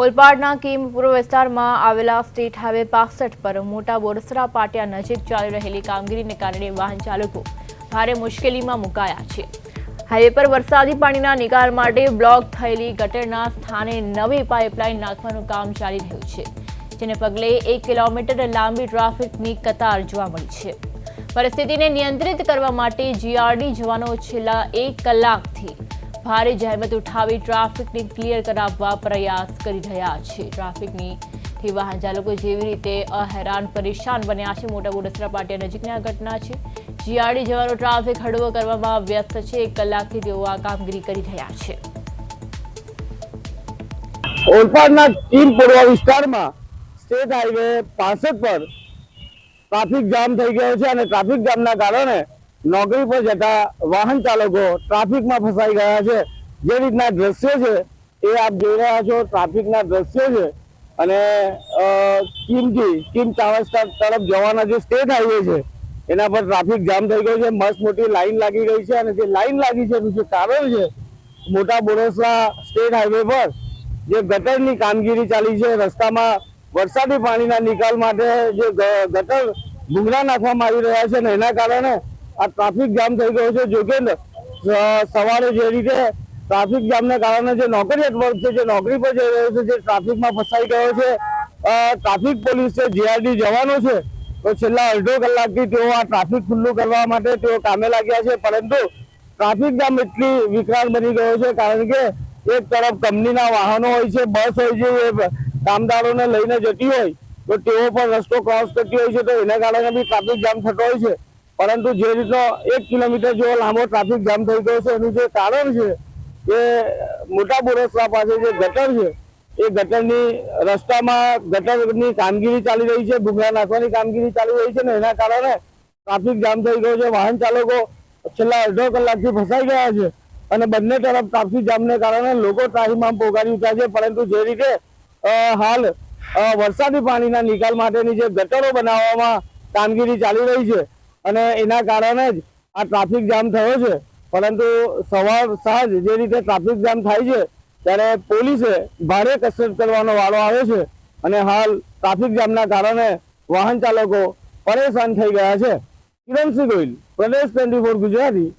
ઓલપાડના કીમપુર વિસ્તારમાં આવેલા state highway 65 પર મોટા બોરસરા પાટિયા નજીક ચાલી રહેલી કામગીરીને કારણે વાહન ચાલકો ભારે મુશ્કેલીમાં મુકાયા છે। હાઈવે પર વરસાદી પાણીના નિકાલ માટે બ્લોક થયેલી ગટરના સ્થાને નવી પાઇપલાઇન નાખવાનું કામ ચાલી રહ્યું છે, જેને પગલે 1 કિલોમીટર લાંબી ટ્રાફિકની કતાર જોવા મળી છે। પરિસ્થિતિને નિયંત્રિત કરવા માટે જીઆરડી જવાનો છેલ્લા 1 કલાકથી ભારે જહેમત ઉઠાવી ટ્રાફિકને ક્લિયર કરાવવા પ્રયાસ કરી રહ્યા છે। ટ્રાફિકની વાહન ચાલકો જેવી રીતે હેરાન પરેશાન બન્યા છે। મોટા બોરસરા પાટિયા નજીકની આ ઘટના છે। જીઆરડી જવાનો ટ્રાફિક હળવો કરવામાં વ્યસ્ત છે। 1 કલાકથી તેઓ આ કામગીરી કરી રહ્યા છે। ઓલપાડના કીમપુર વિસ્તારમાં સ્ટેટ હાઈવે 65 પર ટ્રાફિક જામ થઈ ગયો છે અને ટ્રાફિક જામના કારણે નોકરી પર જતા વાહન ચાલકો ટ્રાફિકમાં ફસાઈ ગયા છે। જે રીતના દ્રશ્યો છે એ આપ જોઈ રહ્યા છો, ટ્રાફિકના દ્રશ્યો છે। અને કીમ ચાવસ્તા તરફ જવાના જે સ્ટેટ હાઈવે છે એના પર ટ્રાફિક જામ થઈ ગયો છે। મસ્ત મોટી લાઈન લાગી ગઈ છે અને જે લાઈન લાગી છે એનું જે કારણ છે, મોટા બોરસરા સ્ટેટ હાઈવે પર જે ગટરની કામગીરી ચાલી છે। રસ્તામાં વરસાદી પાણીના નિકાલ માટે જે ગટર ભૂંગળા નાખવામાં આવી રહ્યા છે ને એના કારણે આ ટ્રાફિક જામ થઈ ગયો છે। જો કે સવારે જે રીતે ટ્રાફિક જામને કારણે જે નોકરિયાત વર્ગ છે, જે નોકરી પર જઈ રહ્યો છે, જે ટ્રાફિકમાં ફસાઈ ગયો છે, ટ્રાફિક પોલીસ છે, જીઆરડી જવાનો છે, તો છેલ્લા અડધો કલાકથી તેઓ આ ટ્રાફિક ખુલ્લું કરવા માટે તેઓ કામે લાગ્યા છે। પરંતુ ટ્રાફિક જામ એટલી વિકરાળ બની ગયો છે કારણ કે એક તરફ કંપનીના વાહનો હોય છે, બસ હોય છે, એ કામદારોને લઈને જતી હોય તો તેઓ પણ રસ્તો ક્રોસ કરતી હોય છે, તો એના કારણે બી ટ્રાફિક જામ થતો હોય છે। પરંતુ જે રીતનો 1 કિલોમીટર જેવો લાંબો ટ્રાફિક જામ થઈ ગયો છે એનું જે કારણ છે એ મોટા બોરસરા પાસે જે ગટર છે એ ગટરની રસ્તામાં ગટરની કામગીરી ચાલી રહી છે, ભૂંગળા નાખવાની કામગીરી ચાલી રહી છે ને એના કારણે ટ્રાફિક જામ થઈ ગયો છે। વાહન ચાલકો છેલ્લા અડધો કલાકથી ફસાઈ ગયા છે અને બંને તરફ ટ્રાફિક જામને કારણે લોકો ત્રાહિમામ પોકારી ઉઠ્યા છે। પરંતુ જે રીતે હાલ વરસાદી પાણીના નિકાલ માટેની જે ગટરો બનાવવામાં કામગીરી ચાલી રહી છે અને એના કારણે જ આ ટ્રાફિક જામ થયો છે। પરંતુ સવાર સાંજ જે રીતે ટ્રાફિક જામ થાય છે ત્યારે પોલીસે ભારે કસરત કરવાનો વારો આવે છે અને હાલ ટ્રાફિક જામના કારણે વાહન ચાલકો પરેશાન થઈ ગયા છે। કિરણસિંહ ગોહિલ, પ્રદેશ 24 ગુજરાતી।